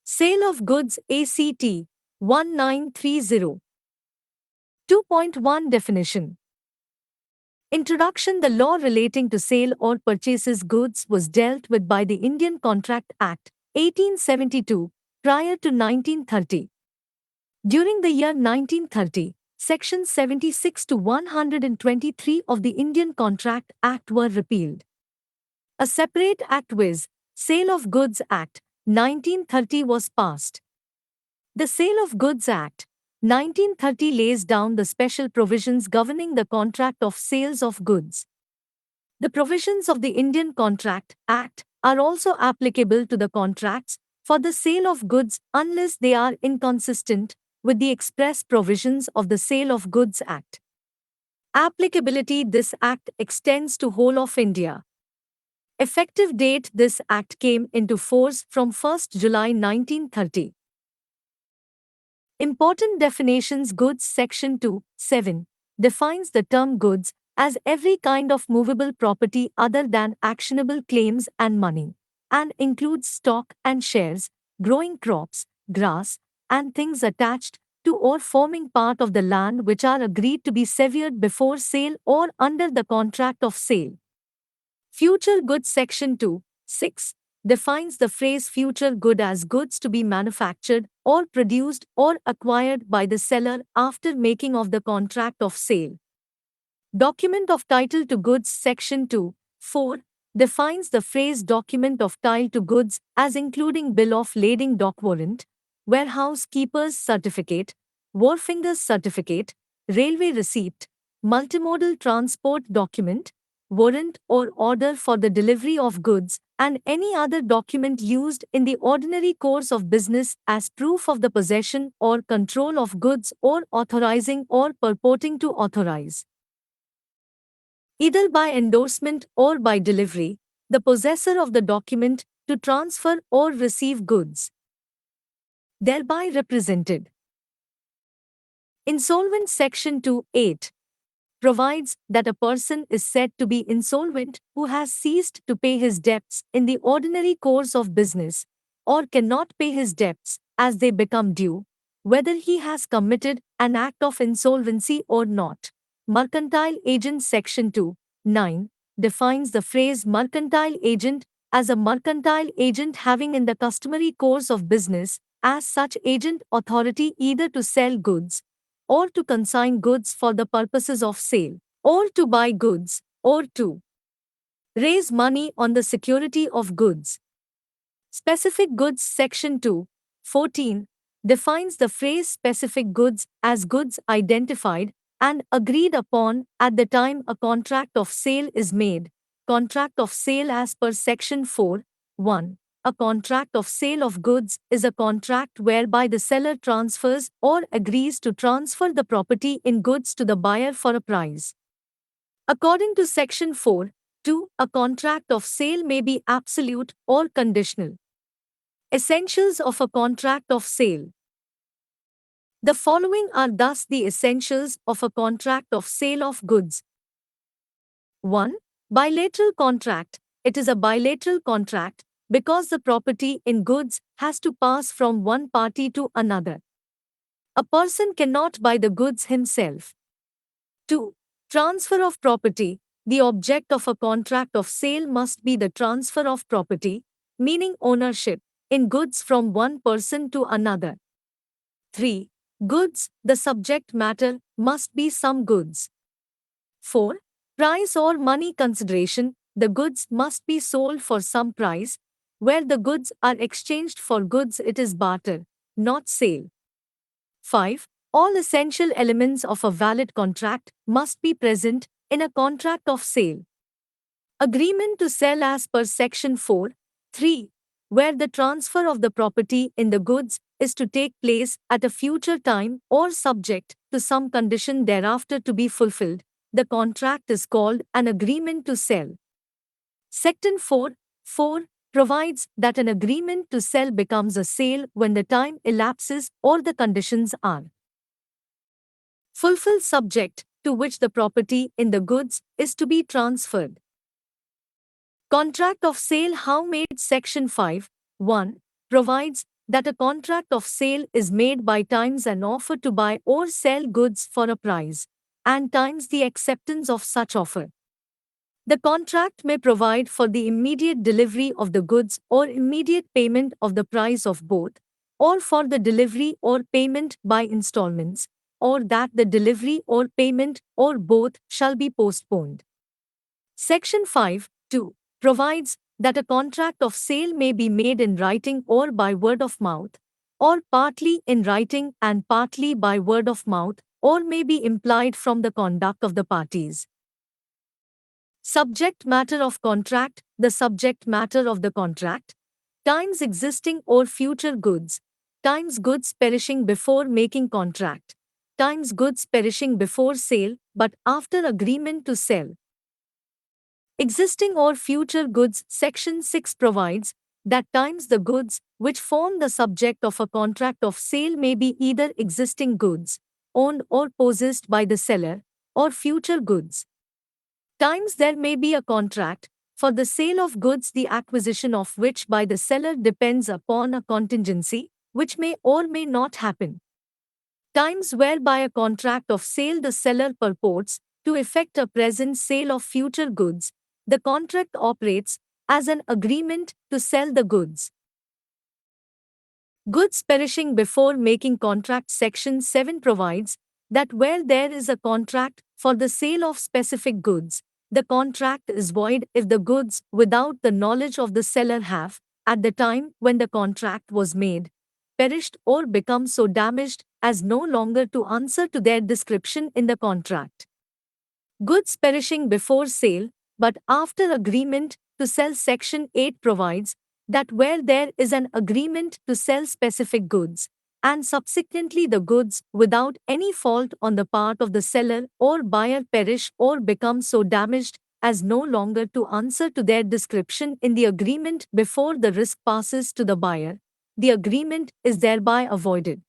Sale of Goods ACT 1930. 2.1 Definition. Introduction. The law relating to sale or purchases goods was dealt with by the Indian Contract Act 1872 prior to 1930. During the year 1930, Sections 76 to 123 of the Indian Contract Act were repealed. A separate Act viz. Sale of Goods Act 1930 was passed. The Sale of Goods Act 1930 lays down the special provisions governing the contract of sales of goods. The provisions of the Indian Contract Act are also applicable to the contracts for the sale of goods unless they are inconsistent with the express provisions of the Sale of Goods Act. Applicability. This Act extends to whole of India. Effective date. This Act came into force from 1st July 1930. Important definitions. Goods Section 2(7) defines the term goods as every kind of movable property other than actionable claims and money, and includes stock and shares, growing crops, grass, and things attached to or forming part of the land which are agreed to be severed before sale or under the contract of sale. Future goods Section 2(6) defines the phrase future good as goods to be manufactured or produced or acquired by the seller after making of the contract of sale. Document of title to goods Section 2(4) defines the phrase document of title to goods as including bill of lading, dock warrant, warehouse keeper's certificate, wharfinger's certificate, railway receipt, multimodal transport document, warrant or order for the delivery of goods, and any other document used in the ordinary course of business as proof of the possession or control of goods or authorizing or purporting to authorize, either by endorsement or by delivery, the possessor of the document to transfer or receive goods, thereby represented. Insolvent Section 2(8) provides that a person is said to be insolvent who has ceased to pay his debts in the ordinary course of business, or cannot pay his debts as they become due, whether he has committed an act of insolvency or not. Mercantile Agent Section 2(9) defines the phrase mercantile agent as a mercantile agent having in the customary course of business as such agent authority either to sell goods, or to consign goods for the purposes of sale, or to buy goods, or to raise money on the security of goods. Specific Goods Section 2(14) defines the phrase specific goods as goods identified and agreed upon at the time a contract of sale is made. Contract of sale as per Section 4(1). A contract of sale of goods is a contract whereby the seller transfers or agrees to transfer the property in goods to the buyer for a price. According to Section 4(2), a contract of sale may be absolute or conditional. Essentials of a contract of sale. The following are thus the essentials of a contract of sale of goods. 1. Bilateral contract. It is a bilateral contract because the property in goods has to pass from one party to another. A person cannot buy the goods himself. 2. Transfer of property. The object of a contract of sale must be the transfer of property, meaning ownership, in goods from one person to another. 3. Goods. The subject matter must be some goods. 4. Price or money consideration. The goods must be sold for some price. Where the goods are exchanged for goods, it is barter, not sale. 5. All essential elements of a valid contract must be present in a contract of sale. Agreement to sell as per Section 4(3), where the transfer of the property in the goods is to take place at a future time or subject to some condition thereafter to be fulfilled, the contract is called an agreement to sell. Section 4(4) provides that an agreement to sell becomes a sale when the time elapses or the conditions are fulfilled subject to which the property in the goods is to be transferred. Contract of sale how made Section 5(1) provides that a contract of sale is made by times an offer to buy or sell goods for a price, and times the acceptance of such offer. The contract may provide for the immediate delivery of the goods or immediate payment of the price of both, or for the delivery or payment by installments, or that the delivery or payment or both shall be postponed. Section 5(2) provides that a contract of sale may be made in writing or by word of mouth, or partly in writing and partly by word of mouth, or may be implied from the conduct of the parties. Subject matter of contract, the subject matter of the contract, times existing or future goods, times goods perishing before making contract, times goods perishing before sale but after agreement to sell. Existing or future goods, Section 6 provides that times the goods which form the subject of a contract of sale may be either existing goods, owned or possessed by the seller, or future goods. Times there may be a contract for the sale of goods the acquisition of which by the seller depends upon a contingency which may or may not happen. Times whereby a contract of sale the seller purports to effect a present sale of future goods, the contract operates as an agreement to sell the goods. Goods perishing before making contract, Section 7 provides that where there is a contract for the sale of specific goods, the contract is void if the goods, without the knowledge of the seller, have, at the time when the contract was made, perished or become so damaged as no longer to answer to their description in the contract. Goods perishing before sale, but after agreement to sell, Section 8 provides that where there is an agreement to sell specific goods, and subsequently the goods, without any fault on the part of the seller or buyer, perish or become so damaged as no longer to answer to their description in the agreement before the risk passes to the buyer, the agreement is thereby avoided.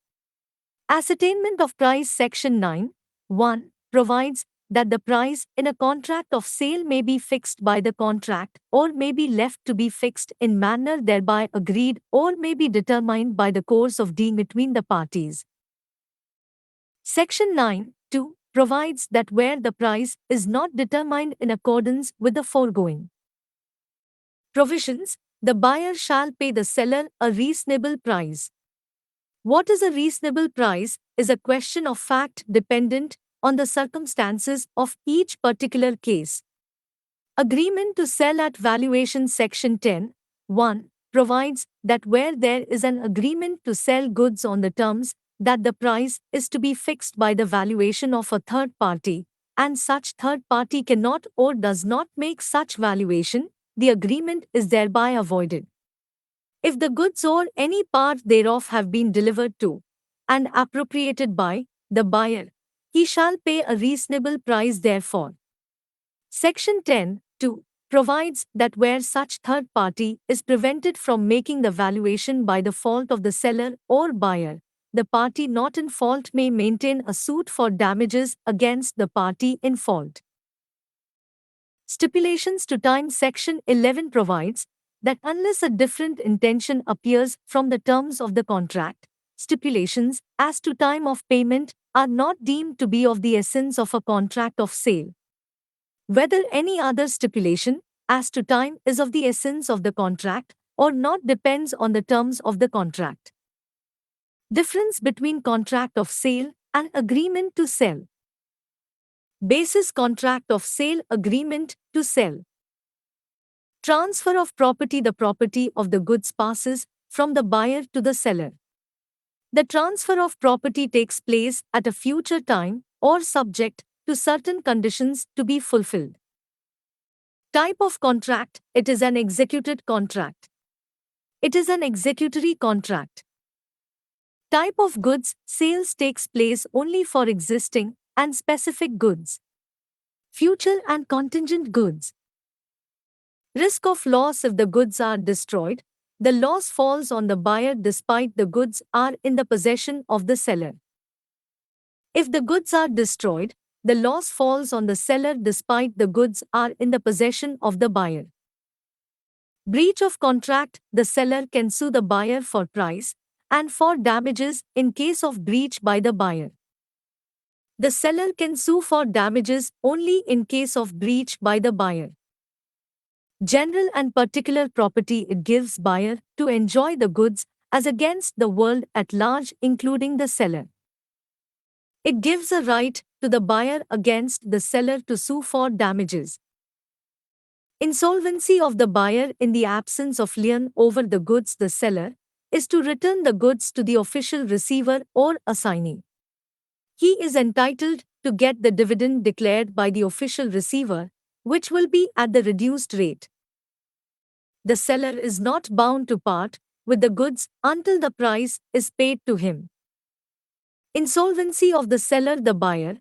Ascertainment of price, Section 9(1) provides that the price in a contract of sale may be fixed by the contract or may be left to be fixed in manner thereby agreed or may be determined by the course of dealing between the parties. Section 9(2) provides that where the price is not determined in accordance with the foregoing provisions, the buyer shall pay the seller a reasonable price. What is a reasonable price is a question of fact dependent on the circumstances of each particular case. Agreement to sell at valuation, Section 10(1) provides that where there is an agreement to sell goods on the terms that the price is to be fixed by the valuation of a third party, and such third party cannot or does not make such valuation, the agreement is thereby avoided. If the goods or any part thereof have been delivered to and appropriated by the buyer, he shall pay a reasonable price therefor. Section 10(2) provides that where such third party is prevented from making the valuation by the fault of the seller or buyer, the party not in fault may maintain a suit for damages against the party in fault. Stipulations to time, Section 11 provides that unless a different intention appears from the terms of the contract, stipulations as to time of payment are not deemed to be of the essence of a contract of sale. Whether any other stipulation as to time is of the essence of the contract or not depends on the terms of the contract. Difference between contract of sale and agreement to sell. Basis: contract of sale, agreement to sell. Transfer of property: the property of the goods passes from the buyer to the seller. The transfer of property takes place at a future time or subject to certain conditions to be fulfilled. Type of contract: it is an executed contract. It is an executory contract. Type of goods: sales takes place only for existing and specific goods. Future and contingent goods. Risk of loss: if the goods are destroyed, the loss falls on the buyer despite the goods are in the possession of the seller. If the goods are destroyed, the loss falls on the seller despite the goods are in the possession of the buyer. Breach of contract: the seller can sue the buyer for price, and for damages in case of breach by the buyer. The seller can sue for damages only in case of breach by the buyer. General and particular property, it gives buyer to enjoy the goods as against the world at large including the seller. It gives a right to the buyer against the seller to sue for damages. Insolvency of the buyer in the absence of lien over the goods, the seller is to return the goods to the official receiver or assignee. He is entitled to get the dividend declared by the official receiver, which will be at the reduced rate. The seller is not bound to part with the goods until the price is paid to him. Insolvency of the seller, the buyer,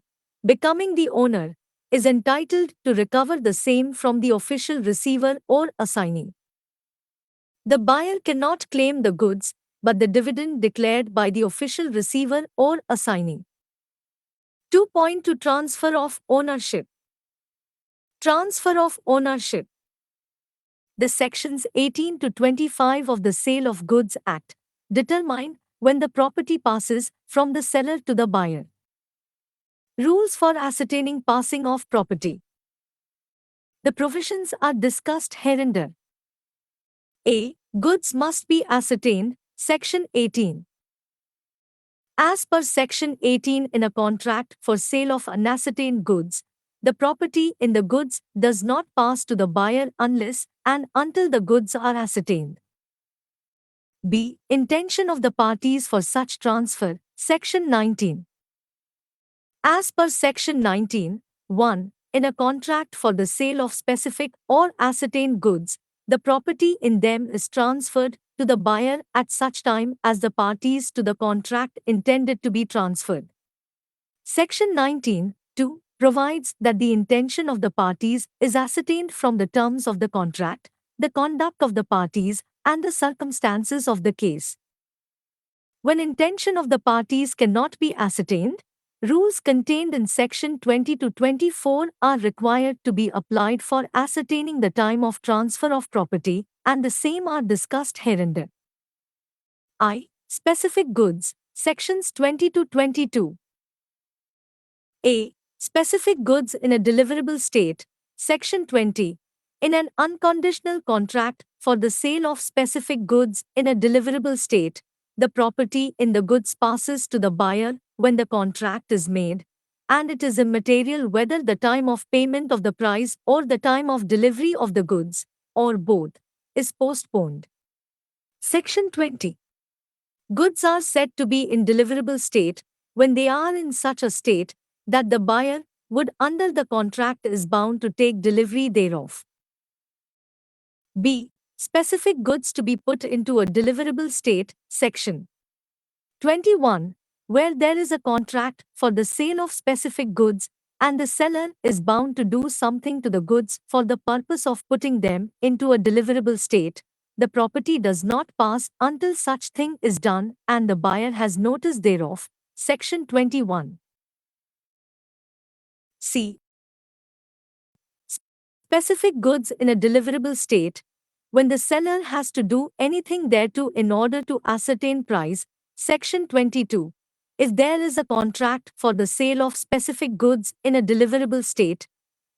becoming the owner, is entitled to recover the same from the official receiver or assignee. The buyer cannot claim the goods, but the dividend declared by the official receiver or assignee. 2.2 Transfer of ownership. Transfer of ownership. The sections 18 to 25 of the Sale of Goods Act determine when the property passes from the seller to the buyer. Rules for ascertaining passing of property. The provisions are discussed hereunder. A. Goods must be ascertained. Section 18. As per Section 18, in a contract for sale of unascertained goods, the property in the goods does not pass to the buyer unless and until the goods are ascertained. B. Intention of the parties for such transfer. Section 19. As per Section 19, 1. In a contract for the sale of specific or ascertained goods, the property in them is transferred to the buyer at such time as the parties to the contract intended to be transferred. Section 19, 2, provides that the intention of the parties is ascertained from the terms of the contract, the conduct of the parties, and the circumstances of the case. When intention of the parties cannot be ascertained, rules contained in Section 20 to 24 are required to be applied for ascertaining the time of transfer of property, and the same are discussed hereunder. I. Specific goods. Sections 20 to 22. A. Specific goods in a deliverable state. Section 20. In an unconditional contract for the sale of specific goods in a deliverable state, the property in the goods passes to the buyer when the contract is made, and it is immaterial whether the time of payment of the price or the time of delivery of the goods, or both, is postponed. Section 20. Goods are said to be in deliverable state when they are in such a state that the buyer would under the contract is bound to take delivery thereof. B. Specific goods to be put into a deliverable state. Section 21. Where there is a contract for the sale of specific goods, and the seller is bound to do something to the goods for the purpose of putting them into a deliverable state, the property does not pass until such thing is done and the buyer has notice thereof. Section 21. C. Specific goods in a deliverable state, when the seller has to do anything thereto in order to ascertain price. Section 22. If there is a contract for the sale of specific goods in a deliverable state,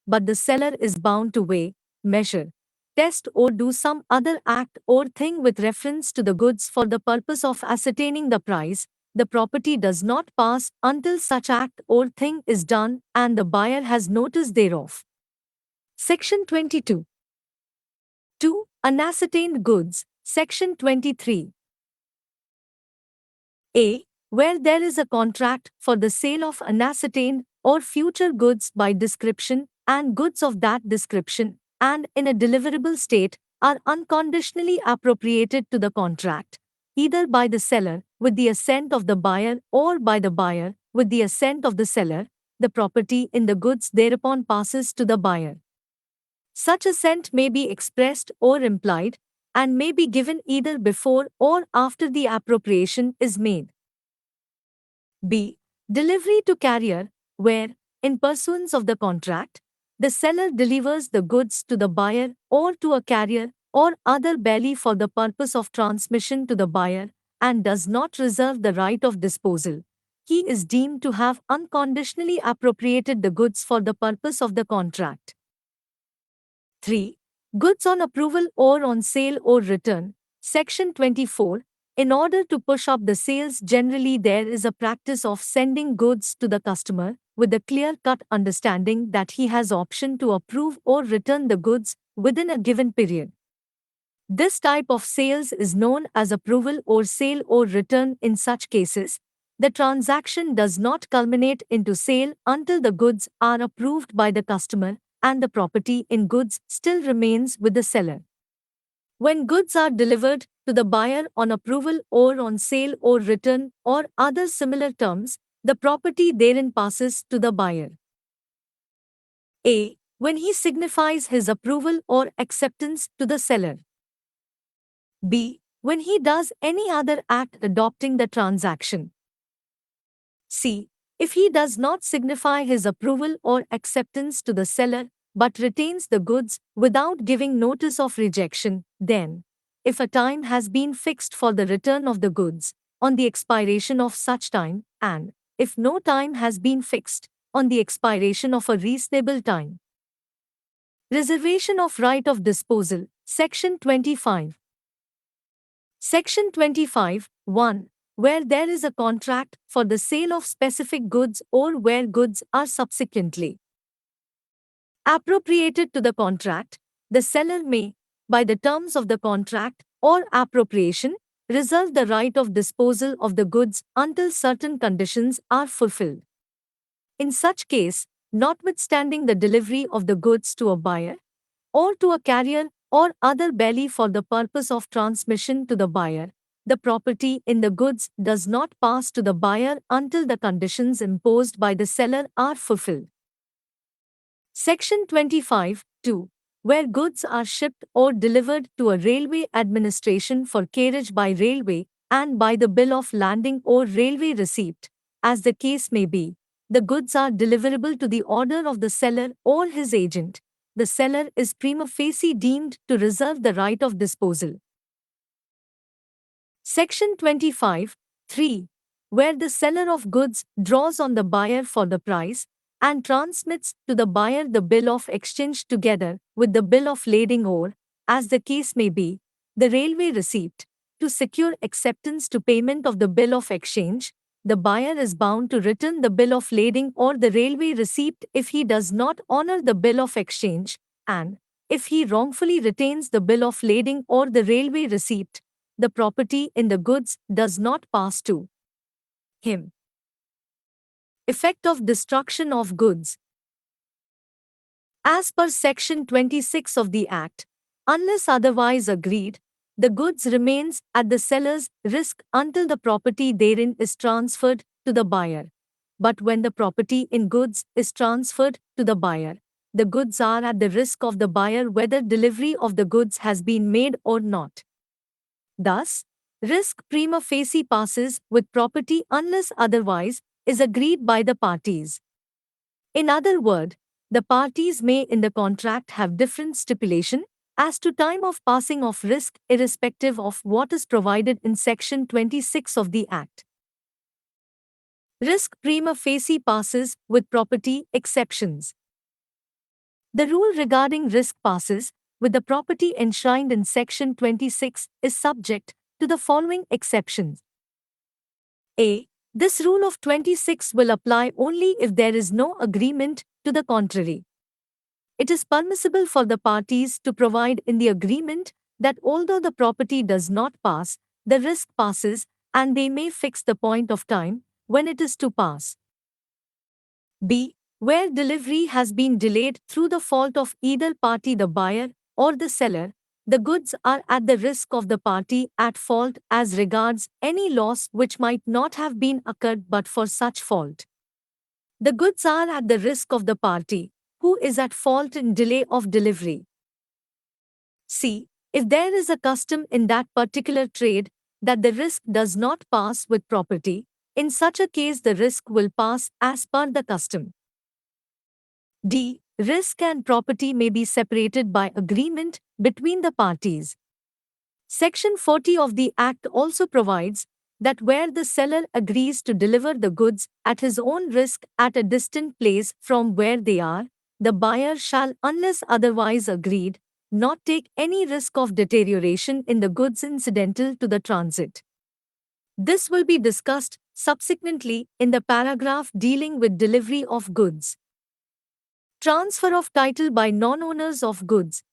but the seller is bound to weigh, measure, test or do some other act or thing with reference to the goods for the purpose of ascertaining the price, the property does not pass until such act or thing is done and the buyer has notice thereof. Section 22. 2. Unascertained goods. Section 23. A. Where there is a contract for the sale of unascertained or future goods by description, and goods of that description, and in a deliverable state, are unconditionally appropriated to the contract, either by the seller with the assent of the buyer or by the buyer with the assent of the seller, the property in the goods thereupon passes to the buyer. Such assent may be expressed or implied, and may be given either before or after the appropriation is made. B. Delivery to carrier, where, in pursuance of the contract, the seller delivers the goods to the buyer or to a carrier or other belly for the purpose of transmission to the buyer, and does not reserve the right of disposal, he is deemed to have unconditionally appropriated the goods for the purpose of the contract. 3. Goods on approval or on sale or return. Section 24. In order to push up the sales, generally there is a practice of sending goods to the customer with a clear-cut understanding that he has option to approve or return the goods within a given period. This type of sales is known as approval or sale or return. In such cases, the transaction does not culminate into sale until the goods are approved by the customer and the property in goods still remains with the seller. When goods are delivered to the buyer on approval or on sale or return or other similar terms, the property therein passes to the buyer. A. When he signifies his approval or acceptance to the seller. B. When he does any other act adopting the transaction. C. If he does not signify his approval or acceptance to the seller, but retains the goods without giving notice of rejection, then, if a time has been fixed for the return of the goods, on the expiration of such time, and, if no time has been fixed, on the expiration of a reasonable time. Reservation of right of disposal, Section 25. Section 25, 1. Where there is a contract for the sale of specific goods or where goods are subsequently appropriated to the contract, the seller may, by the terms of the contract or appropriation, reserve the right of disposal of the goods until certain conditions are fulfilled. In such case, notwithstanding the delivery of the goods to a buyer, or to a carrier or other belly for the purpose of transmission to the buyer, the property in the goods does not pass to the buyer until the conditions imposed by the seller are fulfilled. Section 25, 2. Where goods are shipped or delivered to a railway administration for carriage by railway and by the bill of lading or railway receipt, as the case may be, the goods are deliverable to the order of the seller or his agent. The seller is prima facie deemed to reserve the right of disposal. Section 25, 3. Where the seller of goods draws on the buyer for the price and transmits to the buyer the bill of exchange together with the bill of lading or, as the case may be, the railway receipt, to secure acceptance to payment of the bill of exchange, the buyer is bound to return the bill of lading or the railway receipt if he does not honor the bill of exchange, and, if he wrongfully retains the bill of lading or the railway receipt, the property in the goods does not pass to him. Effect of destruction of goods. As per Section 26 of the Act, unless otherwise agreed, the goods remains at the seller's risk until the property therein is transferred to the buyer. But when the property in goods is transferred to the buyer, the goods are at the risk of the buyer whether delivery of the goods has been made or not. Thus, risk prima facie passes with property unless otherwise is agreed by the parties. In other words, the parties may in the contract have different stipulation as to time of passing of risk irrespective of what is provided in Section 26 of the Act. Risk prima facie passes with property exceptions. The rule regarding risk passes with the property enshrined in Section 26 is subject to the following exceptions. A. This rule of 26 will apply only if there is no agreement to the contrary. It is permissible for the parties to provide in the agreement that although the property does not pass, the risk passes, and they may fix the point of time when it is to pass. B. Where delivery has been delayed through the fault of either party, the buyer or the seller, the goods are at the risk of the party at fault as regards any loss which might not have been occurred but for such fault. The goods are at the risk of the party who is at fault in delay of delivery. C. If there is a custom in that particular trade that the risk does not pass with property, in such a case the risk will pass as per the custom. D. Risk and property may be separated by agreement between the parties. Section 40 of the Act also provides that where the seller agrees to deliver the goods at his own risk at a distant place from where they are, the buyer shall, unless otherwise agreed, not take any risk of deterioration in the goods incidental to the transit. This will be discussed subsequently in the paragraph dealing with delivery of goods. Transfer of title by non-owners of goods.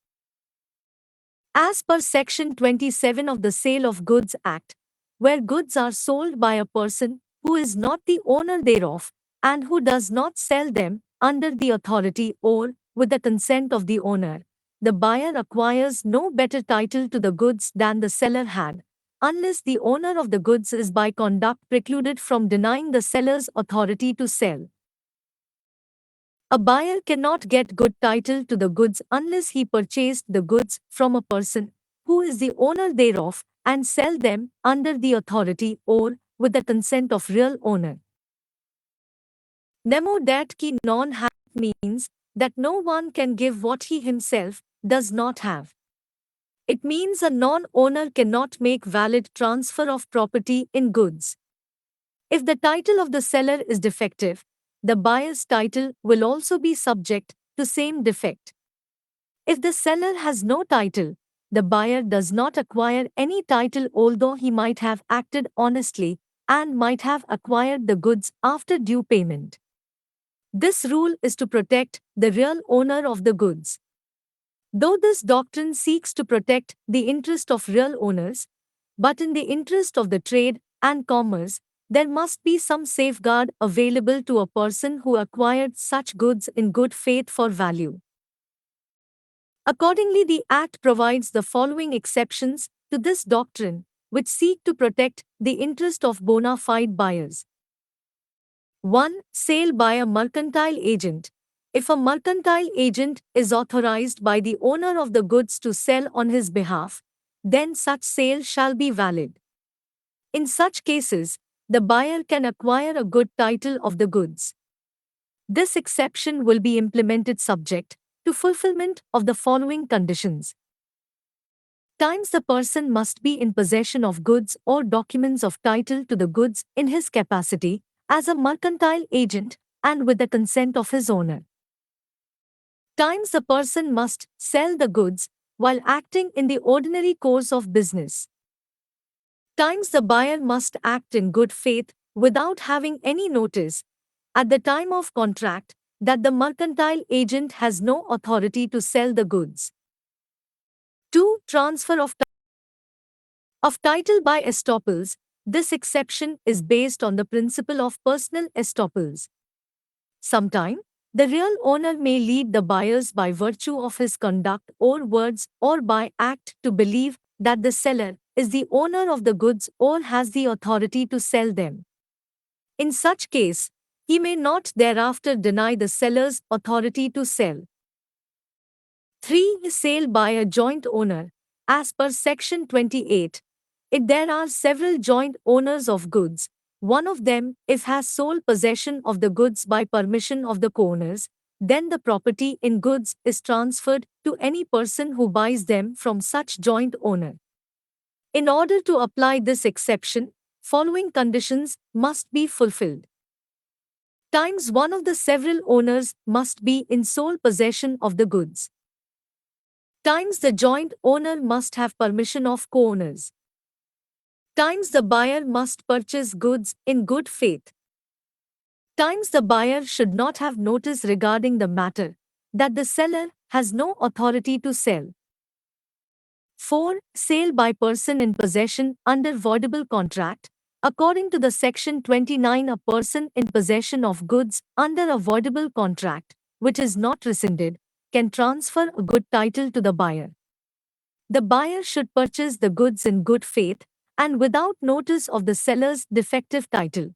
As per Section 27 of the Sale of Goods Act, where goods are sold by a person who is not the owner thereof and who does not sell them under the authority or with the consent of the owner, the buyer acquires no better title to the goods than the seller had, unless the owner of the goods is by conduct precluded from denying the seller's authority to sell. A buyer cannot get good title to the goods unless he purchased the goods from a person who is the owner thereof and sell them under the authority or with the consent of real owner. Nemo dat ki non have means that no one can give what he himself does not have. It means a non-owner cannot make valid transfer of property in goods. If the title of the seller is defective, the buyer's title will also be subject to same defect. If the seller has no title, the buyer does not acquire any title although he might have acted honestly and might have acquired the goods after due payment. This rule is to protect the real owner of the goods. Though this doctrine seeks to protect the interest of real owners, but in the interest of the trade and commerce, there must be some safeguard available to a person who acquired such goods in good faith for value. Accordingly, the Act provides the following exceptions to this doctrine, which seek to protect the interest of bona fide buyers. 1. Sale by a mercantile agent. If a mercantile agent is authorized by the owner of the goods to sell on his behalf, then such sale shall be valid. In such cases, the buyer can acquire a good title of the goods. This exception will be implemented subject to fulfillment of the following conditions. Times the person must be in possession of goods or documents of title to the goods in his capacity as a mercantile agent and with the consent of his owner. Times the person must sell the goods while acting in the ordinary course of business. Times the buyer must act in good faith without having any notice at the time of contract that the mercantile agent has no authority to sell the goods. 2. Transfer of title by estoppels. This exception is based on the principle of personal estoppels. Sometime, the real owner may lead the buyers by virtue of his conduct or words or by act to believe that the seller is the owner of the goods or has the authority to sell them. In such case, he may not thereafter deny the seller's authority to sell. 3. Sale by a joint owner. As per Section 28, if there are several joint owners of goods, one of them, if has sole possession of the goods by permission of the co-owners, then the property in goods is transferred to any person who buys them from such joint owner. In order to apply this exception, following conditions must be fulfilled. Times one of the several owners must be in sole possession of the goods. Times the joint owner must have permission of co-owners. Times the buyer must purchase goods in good faith. Times the buyer should not have notice regarding the matter that the seller has no authority to sell. 4. Sale by person in possession under voidable contract. According to the Section 29, a person in possession of goods under a voidable contract, which is not rescinded, can transfer a good title to the buyer. The buyer should purchase the goods in good faith and without notice of the seller's defective title.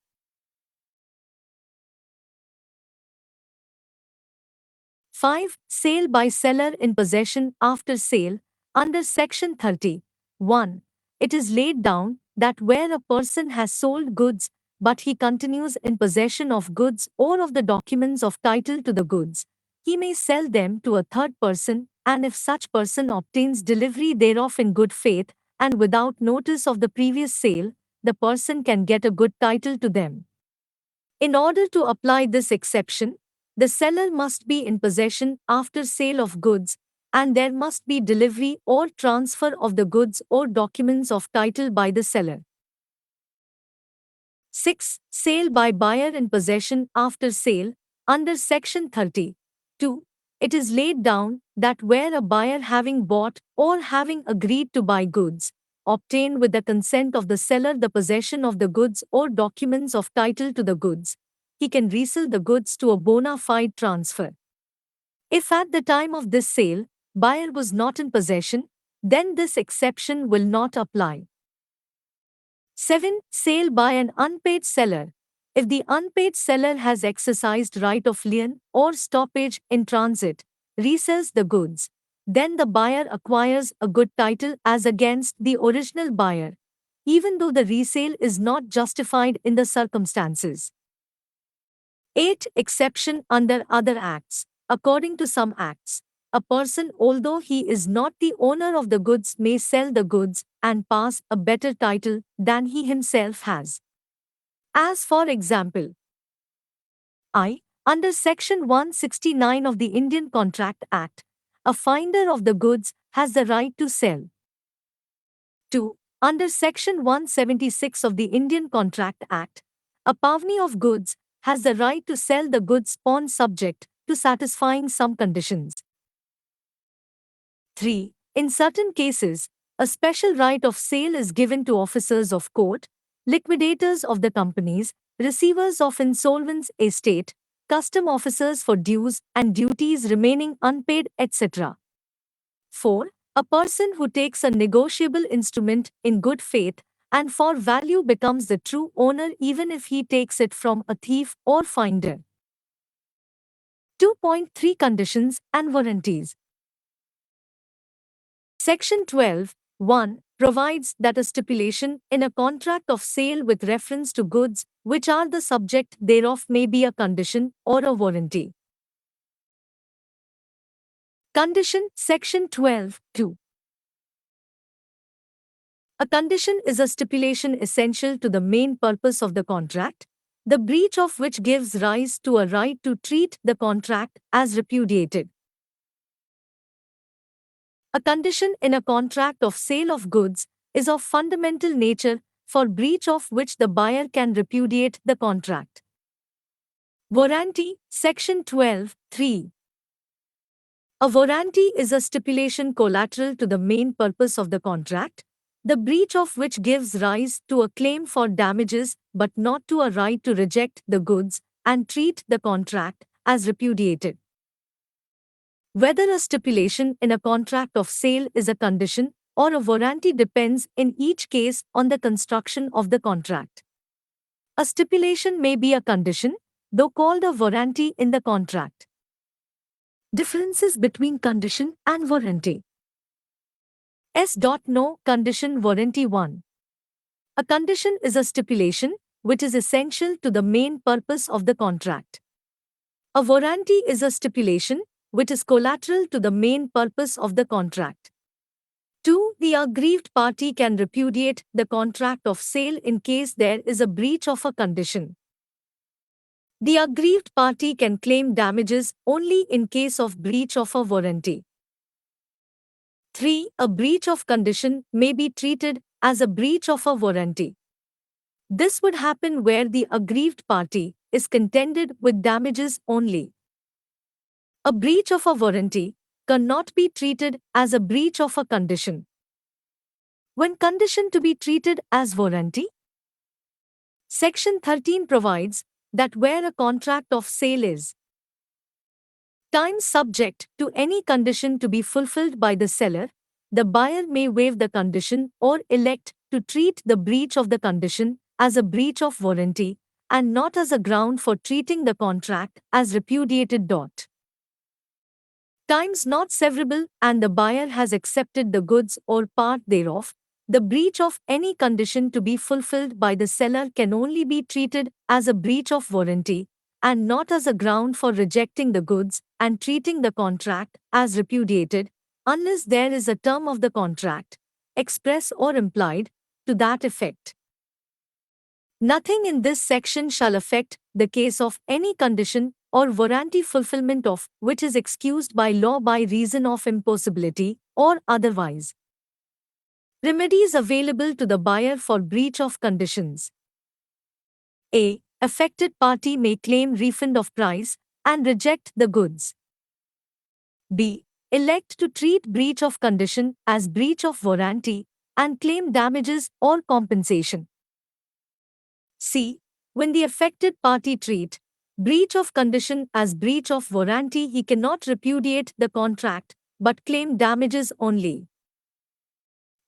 Five. Sale by seller in possession after sale. Under Section 30. 1. It is laid down that where a person has sold goods but he continues in possession of goods or of the documents of title to the goods, he may sell them to a third person, and if such person obtains delivery thereof in good faith and without notice of the previous sale, the person can get a good title to them. In order to apply this exception, the seller must be in possession after sale of goods, and there must be delivery or transfer of the goods or documents of title by the seller. 6. Sale by buyer in possession after sale. Under Section 30. 2. It is laid down that where a buyer having bought or having agreed to buy goods, obtain with the consent of the seller the possession of the goods or documents of title to the goods, he can resell the goods to a bona fide transfer. If at the time of this sale, buyer was not in possession, then this exception will not apply. 7. Sale by an unpaid seller. If the unpaid seller has exercised right of lien or stoppage in transit, resells the goods, then the buyer acquires a good title as against the original buyer, even though the resale is not justified in the circumstances. 8. Exception under other acts. According to some acts, a person, although he is not the owner of the goods, may sell the goods and pass a better title than he himself has. As for example, under Section 169 of the Indian Contract Act, a finder of the goods has the right to sell. 2. Under Section 176 of the Indian Contract Act, a pavni of goods has the right to sell the goods on subject to satisfying some conditions. 3. In certain cases, a special right of sale is given to officers of court, liquidators of the companies, receivers of insolvents estate, custom officers for dues and duties remaining unpaid, etc. 4. A person who takes a negotiable instrument in good faith and for value becomes the true owner even if he takes it from a thief or finder. 2.3 Conditions and Warranties. Section 12(1) provides that a stipulation in a contract of sale with reference to goods which are the subject thereof may be a condition or a warranty. Condition. Section 12(2). A condition is a stipulation essential to the main purpose of the contract, the breach of which gives rise to a right to treat the contract as repudiated. A condition in a contract of sale of goods is of fundamental nature, for breach of which the buyer can repudiate the contract. Warranty. Section 12(3). A warranty is a stipulation collateral to the main purpose of the contract, the breach of which gives rise to a claim for damages but not to a right to reject the goods and treat the contract as repudiated. Whether a stipulation in a contract of sale is a condition or a warranty depends in each case on the construction of the contract. A stipulation may be a condition, though called a warranty in the contract. Differences between condition and warranty. No Condition Warranty 1. A condition is a stipulation which is essential to the main purpose of the contract. A warranty is a stipulation which is collateral to the main purpose of the contract. 2. The aggrieved party can repudiate the contract of sale in case there is a breach of a condition. The aggrieved party can claim damages only in case of breach of a warranty. 3. A breach of condition may be treated as a breach of a warranty. This would happen where the aggrieved party is contended with damages only. A breach of a warranty cannot be treated as a breach of a condition. When condition to be treated as warranty? Section 13 provides that where a contract of sale is time subject to any condition to be fulfilled by the seller, the buyer may waive the condition or elect to treat the breach of the condition as a breach of warranty and not as a ground for treating the contract as repudiated. Times not severable and the buyer has accepted the goods or part thereof, the breach of any condition to be fulfilled by the seller can only be treated as a breach of warranty and not as a ground for rejecting the goods and treating the contract as repudiated, unless there is a term of the contract express or implied, to that effect. Nothing in this section shall affect the case of any condition or warranty fulfillment of which is excused by law by reason of impossibility or otherwise. Remedies available to the buyer for breach of conditions. A. Affected party may claim refund of price and reject the goods. B. Elect to treat breach of condition as breach of warranty and claim damages or compensation. C. When the affected party treat breach of condition as breach of warranty, he cannot repudiate the contract but claim damages only.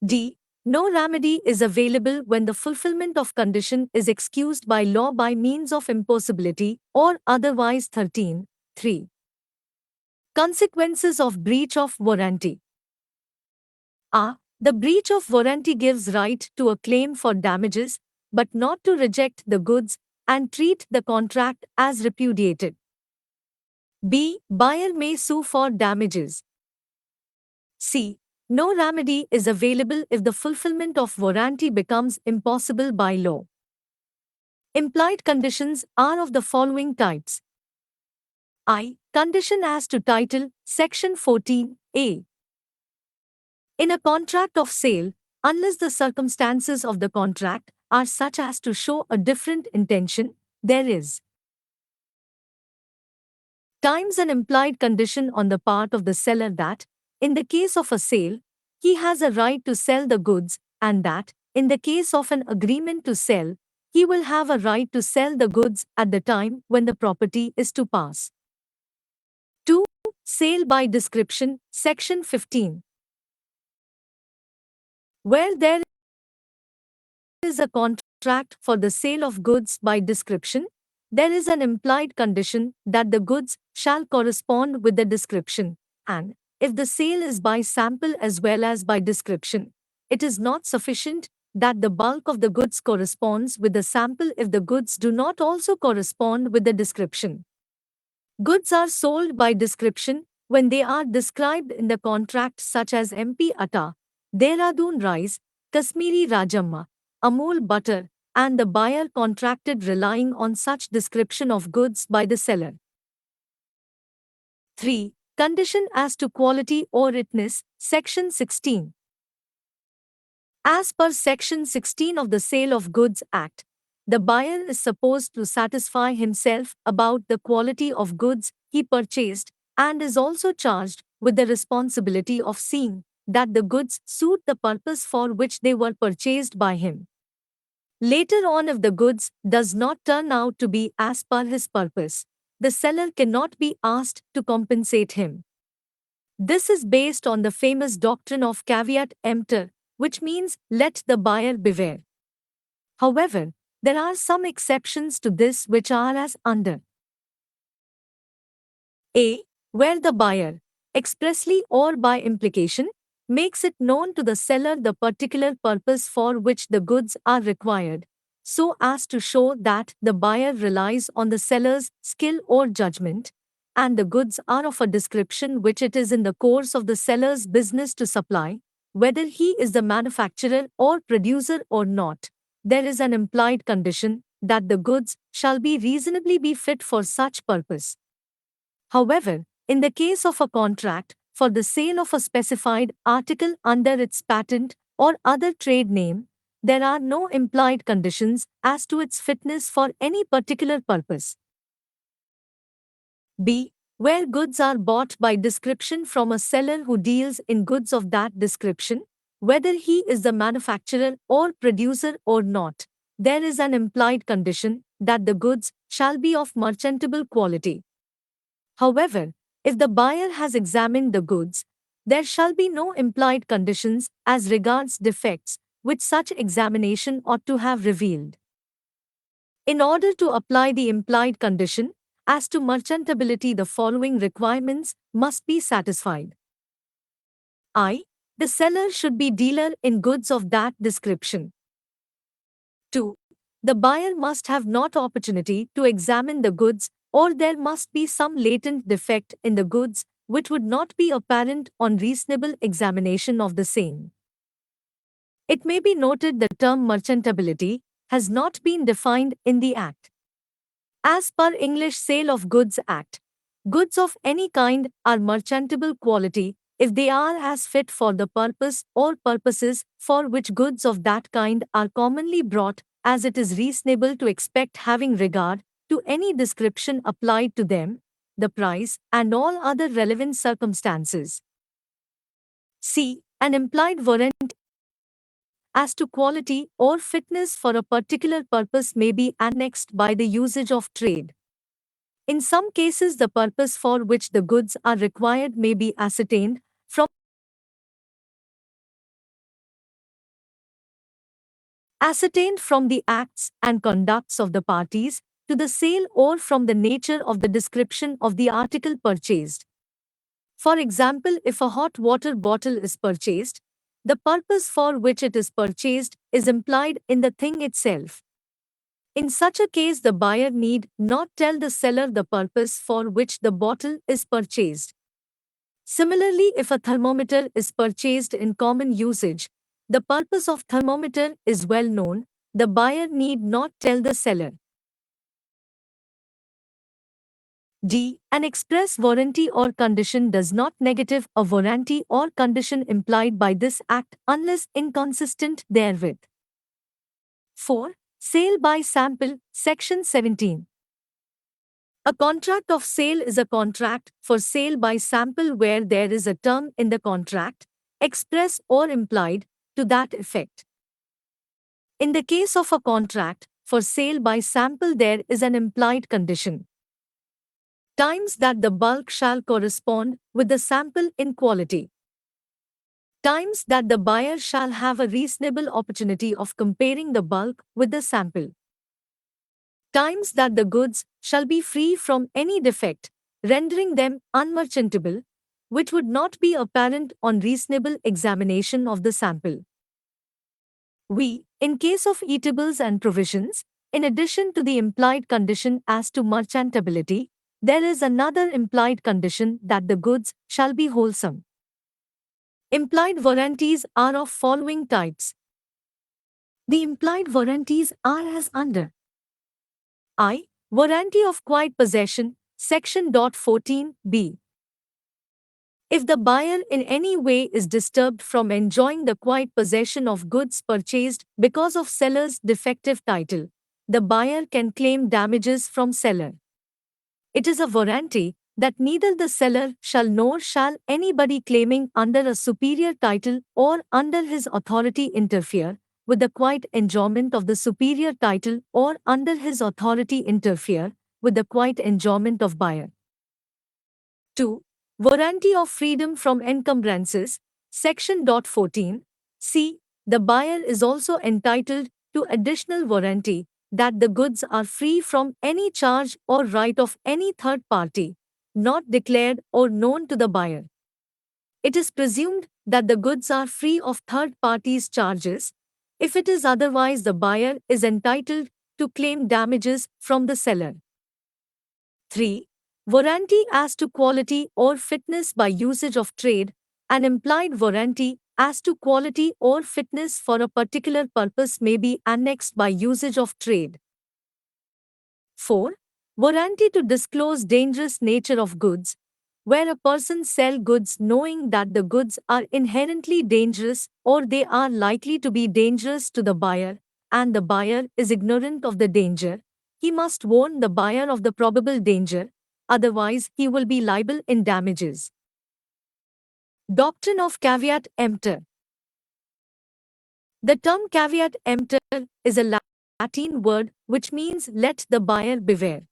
D. No remedy is available when the fulfillment of condition is excused by law by means of impossibility or otherwise. 13. 3. Consequences of breach of warranty. A. The breach of warranty gives right to a claim for damages, but not to reject the goods and treat the contract as repudiated. B. Buyer may sue for damages. C. No remedy is available if the fulfillment of warranty becomes impossible by law. Implied conditions are of the following types. I. Condition as to title, Section 14a. In a contract of sale, unless the circumstances of the contract are such as to show a different intention, there is times an implied condition on the part of the seller that, in the case of a sale, he has a right to sell the goods, and that, in the case of an agreement to sell, he will have a right to sell the goods at the time when the property is to pass. 2. Sale by description, Section 15. Where there is a contract for the sale of goods by description, there is an implied condition that the goods shall correspond with the description, and, if the sale is by sample as well as by description, it is not sufficient that the bulk of the goods corresponds with the sample if the goods do not also correspond with the description. Goods are sold by description when they are described in the contract, such as MP Atta, Dehradun rice, Kashmiri Rajamma, Amul butter, and the buyer contracted relying on such description of goods by the seller. 3. Condition as to quality or rightness, Section 16. As per Section 16 of the Sale of Goods Act, the buyer is supposed to satisfy himself about the quality of goods he purchased and is also charged with the responsibility of seeing that the goods suit the purpose for which they were purchased by him. Later on, if the goods does not turn out to be as per his purpose, the seller cannot be asked to compensate him. This is based on the famous doctrine of caveat emptor, which means let the buyer beware. However, there are some exceptions to this which are as under. A. Where the buyer, expressly or by implication, makes it known to the seller the particular purpose for which the goods are required, so as to show that the buyer relies on the seller's skill or judgment, and the goods are of a description which it is in the course of the seller's business to supply, whether he is the manufacturer or producer or not. There is an implied condition that the goods shall be reasonably be fit for such purpose. However, in the case of a contract for the sale of a specified article under its patent or other trade name, there are no implied conditions as to its fitness for any particular purpose. B. Where goods are bought by description from a seller who deals in goods of that description, whether he is the manufacturer or producer or not, there is an implied condition that the goods shall be of merchantable quality. However, if the buyer has examined the goods, there shall be no implied conditions as regards defects which such examination ought to have revealed. In order to apply the implied condition as to merchantability, the following requirements must be satisfied. I. The seller should be dealer in goods of that description. 2. The buyer must have not opportunity to examine the goods, or there must be some latent defect in the goods which would not be apparent on reasonable examination of the same. It may be noted the term merchantability has not been defined in the Act. As per English Sale of Goods Act, goods of any kind are merchantable quality if they are as fit for the purpose or purposes for which goods of that kind are commonly brought as it is reasonable to expect, having regard to any description applied to them, the price, and all other relevant circumstances. C. An implied warranty as to quality or fitness for a particular purpose may be annexed by the usage of trade. In some cases, the purpose for which the goods are required may be ascertained from the acts and conducts of the parties to the sale or from the nature of the description of the article purchased. For example, if a hot water bottle is purchased, the purpose for which it is purchased is implied in the thing itself. In such a case, the buyer need not tell the seller the purpose for which the bottle is purchased. Similarly, if a thermometer is purchased in common usage, the purpose of thermometer is well known, the buyer need not tell the seller. D. An express warranty or condition does not negative a warranty or condition implied by this Act unless inconsistent therewith. 4. Sale by sample, Section 17. A contract of sale is a contract for sale by sample where there is a term in the contract, express or implied, to that effect. In the case of a contract for sale by sample, there is an implied condition. Times that the bulk shall correspond with the sample in quality. Times that the buyer shall have a reasonable opportunity of comparing the bulk with the sample. Times that the goods shall be free from any defect, rendering them unmerchantable, which would not be apparent on reasonable examination of the sample. In case of eatables and provisions, in addition to the implied condition as to merchantability, there is another implied condition that the goods shall be wholesome. Implied warranties are of following types. The implied warranties are as under. I. Warranty of quiet possession, Section 14b. If the buyer in any way is disturbed from enjoying the quiet possession of goods purchased because of seller's defective title, the buyer can claim damages from seller. It is a warranty that neither the seller shall nor shall anybody claiming under a superior title or under his authority interfere with the quiet enjoyment of the superior title or under his authority interfere with the quiet enjoyment of buyer. 2. Warranty of freedom from encumbrances, Section 14. C. The buyer is also entitled to additional warranty that the goods are free from any charge or right of any third party, not declared or known to the buyer. It is presumed that the goods are free of third parties' charges. If it is otherwise, the buyer is entitled to claim damages from the seller. 3. Warranty as to quality or fitness by usage of trade, an implied warranty as to quality or fitness for a particular purpose may be annexed by usage of trade. 4. Warranty to disclose dangerous nature of goods, where a person sell goods knowing that the goods are inherently dangerous or they are likely to be dangerous to the buyer, and the buyer is ignorant of the danger, he must warn the buyer of the probable danger, otherwise he will be liable in damages. Doctrine of caveat emptor. The term caveat emptor is a Latin word which means let the buyer beware.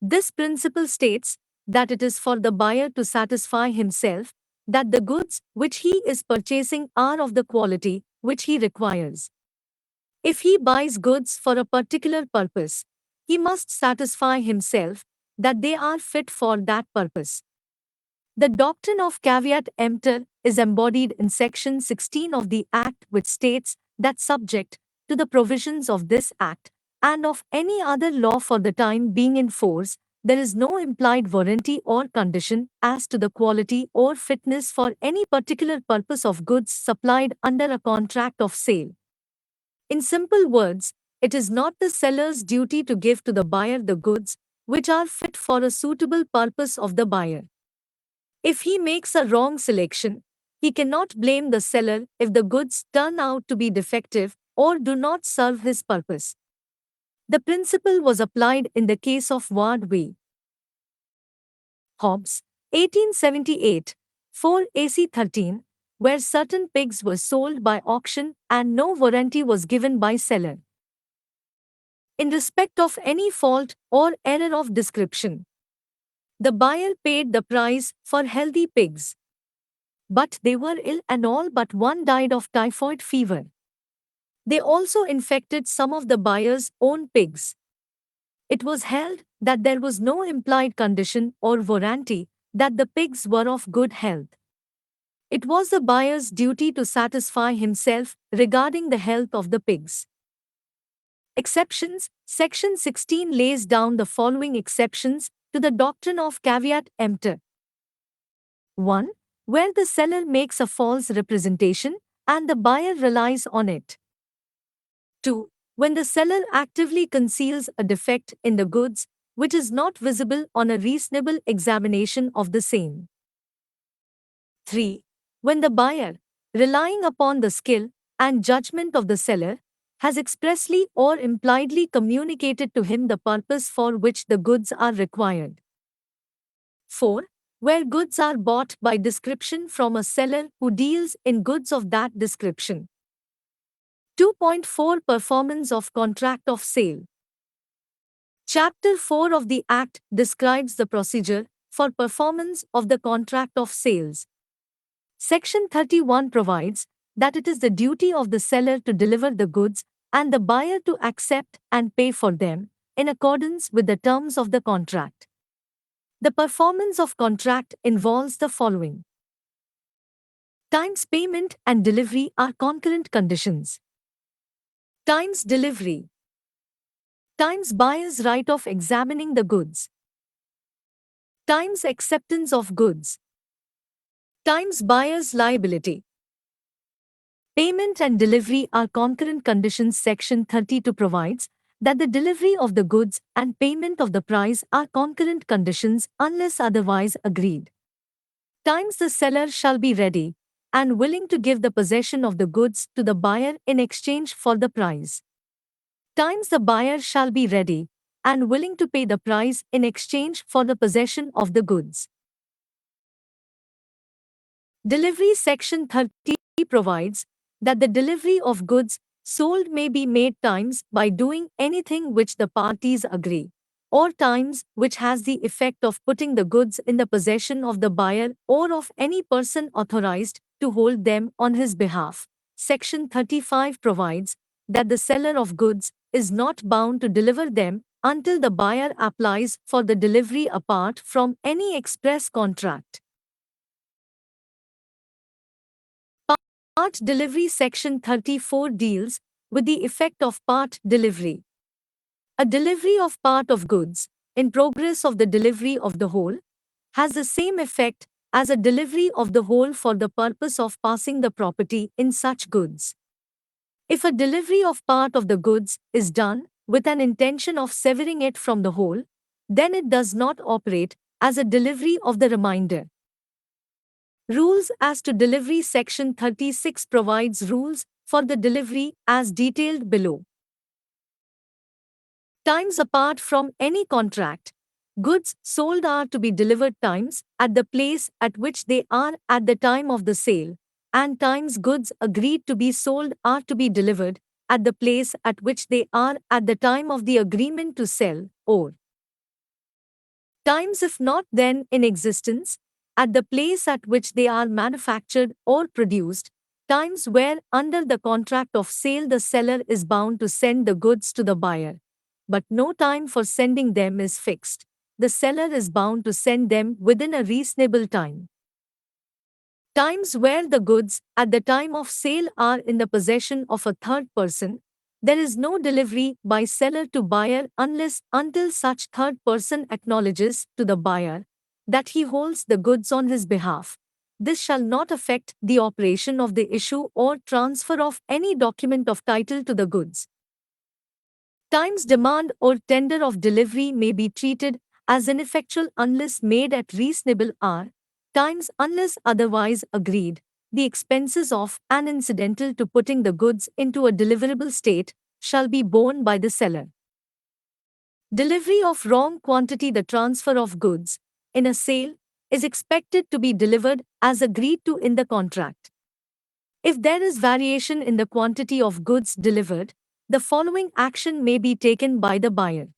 This principle states that it is for the buyer to satisfy himself that the goods which he is purchasing are of the quality which he requires. If he buys goods for a particular purpose, he must satisfy himself that they are fit for that purpose. The doctrine of caveat emptor is embodied in Section 16 of the Act, which states that subject to the provisions of this Act and of any other law for the time being in force, there is no implied warranty or condition as to the quality or fitness for any particular purpose of goods supplied under a contract of sale. In simple words, it is not the seller's duty to give to the buyer the goods which are fit for a suitable purpose of the buyer. If he makes a wrong selection, he cannot blame the seller if the goods turn out to be defective or do not serve his purpose. The principle was applied in the case of Ward v. Hobbs, 1878, 4 AC 13, where certain pigs were sold by auction and no warranty was given by seller. In respect of any fault or error of description, the buyer paid the price for healthy pigs. But they were ill and all but one died of typhoid fever. They also infected some of the buyer's own pigs. It was held that there was no implied condition or warranty that the pigs were of good health. It was the buyer's duty to satisfy himself regarding the health of the pigs. Exceptions. Section 16 lays down the following exceptions to the doctrine of caveat emptor. 1. Where the seller makes a false representation and the buyer relies on it. 2. When the seller actively conceals a defect in the goods which is not visible on a reasonable examination of the same. 3. When the buyer, relying upon the skill and judgment of the seller, has expressly or impliedly communicated to him the purpose for which the goods are required. 4. Where goods are bought by description from a seller who deals in goods of that description. 2.4 Performance of Contract of Sale. Chapter 4 of the Act describes the procedure for performance of the contract of sales. Section 31 provides that it is the duty of the seller to deliver the goods and the buyer to accept and pay for them in accordance with the terms of the contract. The performance of contract involves the following. Times payment and delivery are concurrent conditions. Times delivery. Times buyer's right of examining the goods. Times acceptance of goods. Times buyer's liability. Payment and delivery are concurrent conditions. Section 32 provides that the delivery of the goods and payment of the price are concurrent conditions unless otherwise agreed. Times the seller shall be ready and willing to give the possession of the goods to the buyer in exchange for the price. Times the buyer shall be ready and willing to pay the price in exchange for the possession of the goods. Delivery. Section 30 provides that the delivery of goods sold may be made times by doing anything which the parties agree, or times which has the effect of putting the goods in the possession of the buyer or of any person authorized to hold them on his behalf. Section 35 provides that the seller of goods is not bound to deliver them until the buyer applies for the delivery apart from any express contract. Part delivery. Section 34 deals with the effect of part delivery. A delivery of part of goods, in progress of the delivery of the whole, has the same effect as a delivery of the whole for the purpose of passing the property in such goods. If a delivery of part of the goods is done with an intention of severing it from the whole, then it does not operate as a delivery of the remainder. Rules as to delivery. Section 36 provides rules for the delivery as detailed below. Times apart from any contract, goods sold are to be delivered times at the place at which they are at the time of the sale, and times goods agreed to be sold are to be delivered at the place at which they are at the time of the agreement to sell, or times, if not then in existence, at the place at which they are manufactured or produced, times where under the contract of sale the seller is bound to send the goods to the buyer, but no time for sending them is fixed. The seller is bound to send them within a reasonable time. Times where the goods at the time of sale are in the possession of a third person, There is no delivery by seller to buyer until such third person acknowledges to the buyer that he holds the goods on his behalf. This shall not affect the operation of the issue or transfer of any document of title to the goods. Times demand or tender of delivery may be treated as ineffectual unless made at reasonable hour, times unless otherwise agreed. The expenses of and incidental to putting the goods into a deliverable state shall be borne by the seller. Delivery of wrong quantity. The transfer of goods in a sale is expected to be delivered as agreed to in the contract. If there is variation in the quantity of goods delivered, the following action may be taken by the buyer.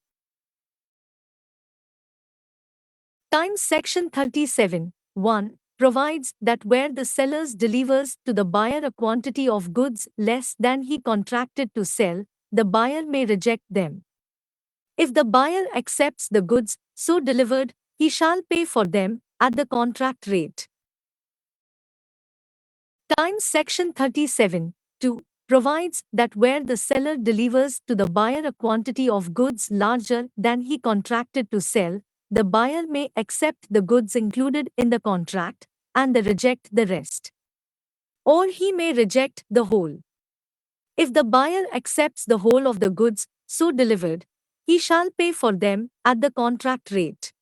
Times Section 37, 1, provides that where the seller delivers to the buyer a quantity of goods less than he contracted to sell, the buyer may reject them. If the buyer accepts the goods so delivered, he shall pay for them at the contract rate. Times Section 37, 2, provides that where the seller delivers to the buyer a quantity of goods larger than he contracted to sell, the buyer may accept the goods included in the contract and reject the rest. Or he may reject the whole. If the buyer accepts the whole of the goods so delivered, he shall pay for them at the contract rate.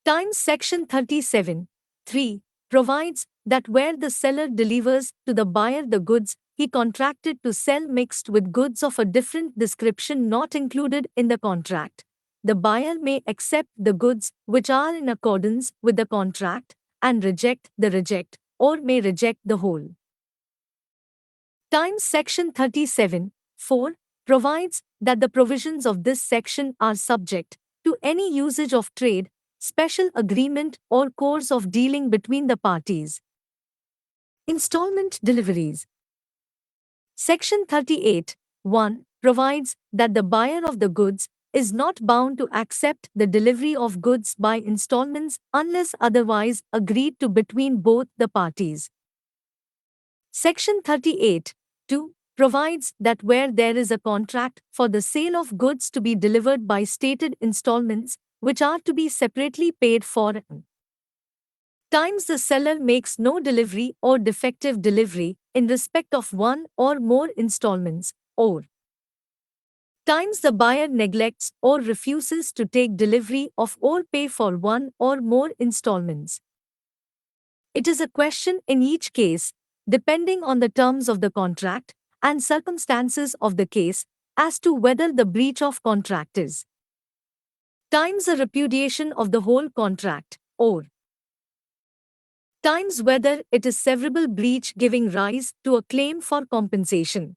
Times Section 37, 3, provides that where the seller delivers to the buyer the goods he contracted to sell mixed with goods of a different description not included in the contract, the buyer may accept the goods which are in accordance with the contract and reject or may reject the whole. Times Section 37, 4, provides that the provisions of this section are subject to any usage of trade, special agreement or course of dealing between the parties. Installment deliveries. Section 38, 1, provides that the buyer of the goods is not bound to accept the delivery of goods by installments unless otherwise agreed to between both the parties. Section 38, 2, provides that where there is a contract for the sale of goods to be delivered by stated installments, which are to be separately paid for, times the seller makes no delivery or defective delivery in respect of one or more installments, or times the buyer neglects or refuses to take delivery of or pay for one or more installments. It is a question in each case, depending on the terms of the contract and circumstances of the case, as to whether the breach of contract is times a repudiation of the whole contract, or times whether it is severable breach giving rise to a claim for compensation,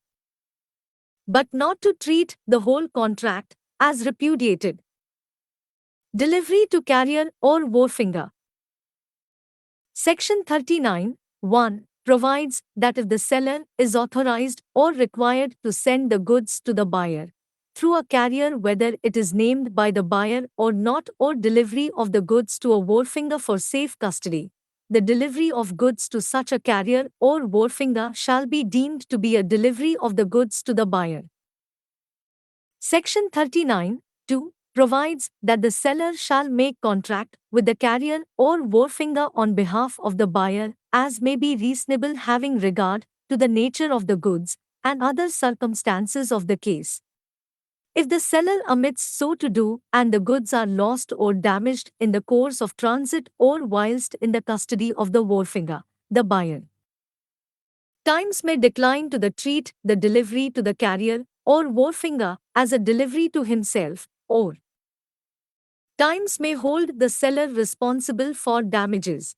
but not to treat the whole contract as repudiated. Delivery to carrier or wharfinger. Section 39, 1, provides that if the seller is authorized or required to send the goods to the buyer through a carrier, whether it is named by the buyer or not, or delivery of the goods to a wharfinger for safe custody, the delivery of goods to such a carrier or wharfinger shall be deemed to be a delivery of the goods to the buyer. Section 39, 2, provides that the seller shall make contract with the carrier or wharfinger on behalf of the buyer as may be reasonable, having regard to the nature of the goods and other circumstances of the case. If the seller omits so to do and the goods are lost or damaged in the course of transit or whilst in the custody of the wharfinger, the buyer times may decline to treat the delivery to the carrier or wharfinger as a delivery to himself, or times may hold the seller responsible for damages.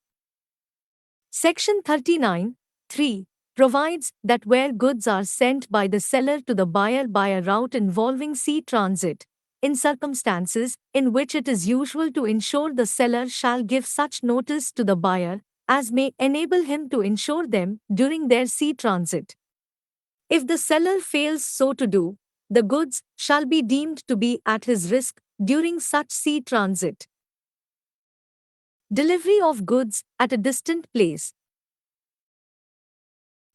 Section 39, 3, provides that where goods are sent by the seller to the buyer by a route involving sea transit, in circumstances in which it is usual to insure, the seller shall give such notice to the buyer as may enable him to insure them during their sea transit. If the seller fails so to do, the goods shall be deemed to be at his risk during such sea transit. Delivery of goods at a distant place.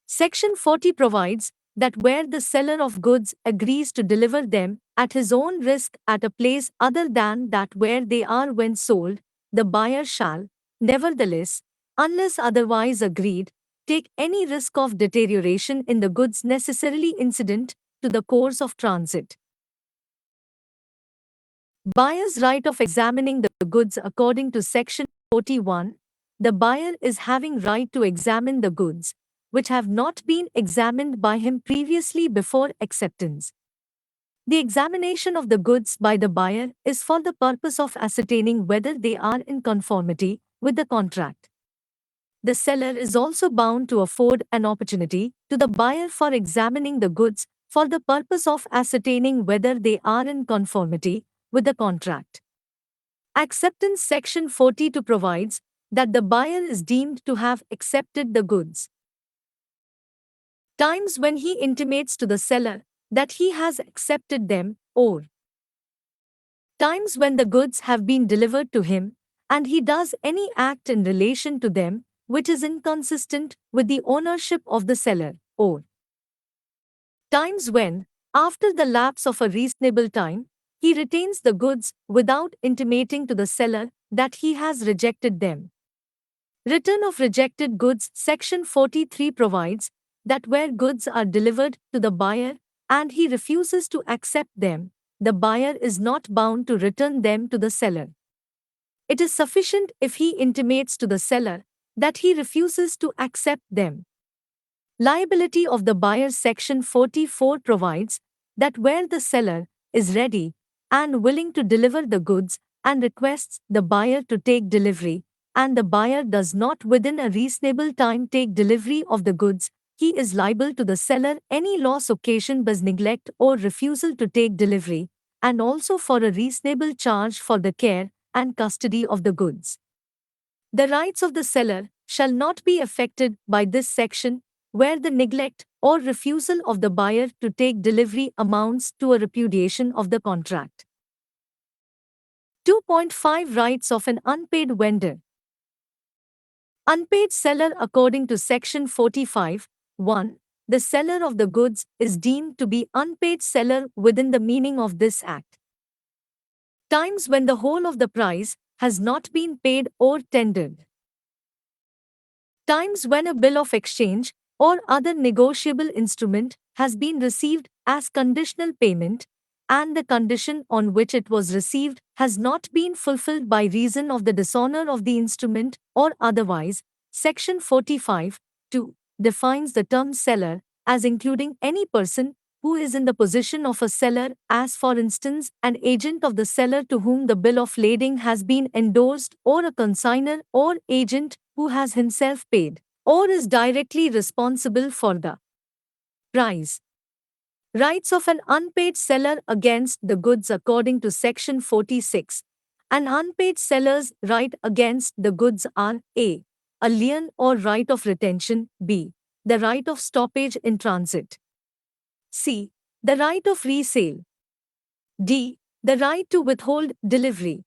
Section 40 provides that where the seller of goods agrees to deliver them at his own risk at a place other than that where they are when sold, the buyer shall, nevertheless, unless otherwise agreed, take any risk of deterioration in the goods necessarily incident to the course of transit. Buyer's right of examining the goods according to Section 41. The buyer is having right to examine the goods, which have not been examined by him previously before acceptance. The examination of the goods by the buyer is for the purpose of ascertaining whether they are in conformity with the contract. The seller is also bound to afford an opportunity to the buyer for examining the goods for the purpose of ascertaining whether they are in conformity with the contract. Acceptance Section 42 provides that the buyer is deemed to have accepted the goods. Times when he intimates to the seller that he has accepted them, or times when the goods have been delivered to him and he does any act in relation to them which is inconsistent with the ownership of the seller, or times when, after the lapse of a reasonable time, he retains the goods without intimating to the seller that he has rejected them. Return of rejected goods Section 43 provides that where goods are delivered to the buyer and he refuses to accept them, the buyer is not bound to return them to the seller. It is sufficient if he intimates to the seller that he refuses to accept them. Liability of the buyer Section 44 provides that where the seller is ready and willing to deliver the goods and requests the buyer to take delivery, and the buyer does not within a reasonable time take delivery of the goods, he is liable to the seller any loss occasioned by neglect or refusal to take delivery, and also for a reasonable charge for the care and custody of the goods. The rights of the seller shall not be affected by this section where the neglect or refusal of the buyer to take delivery amounts to a repudiation of the contract. 2.5 Rights of an unpaid vendor. Unpaid seller according to Section 45, 1. The seller of the goods is deemed to be unpaid seller within the meaning of this Act. Times when the whole of the price has not been paid or tendered. Times when a bill of exchange or other negotiable instrument has been received as conditional payment, and the condition on which it was received has not been fulfilled by reason of the dishonor of the instrument or otherwise. Section 45, 2, defines the term seller as including any person who is in the position of a seller, as for instance an agent of the seller to whom the bill of lading has been endorsed, or a consignor or agent who has himself paid or is directly responsible for the price. Rights of an unpaid seller against the goods according to Section 46. An unpaid seller's right against the goods are a. A lien or right of retention, b. The right of stoppage in transit, c. The right of resale, d. The right to withhold delivery.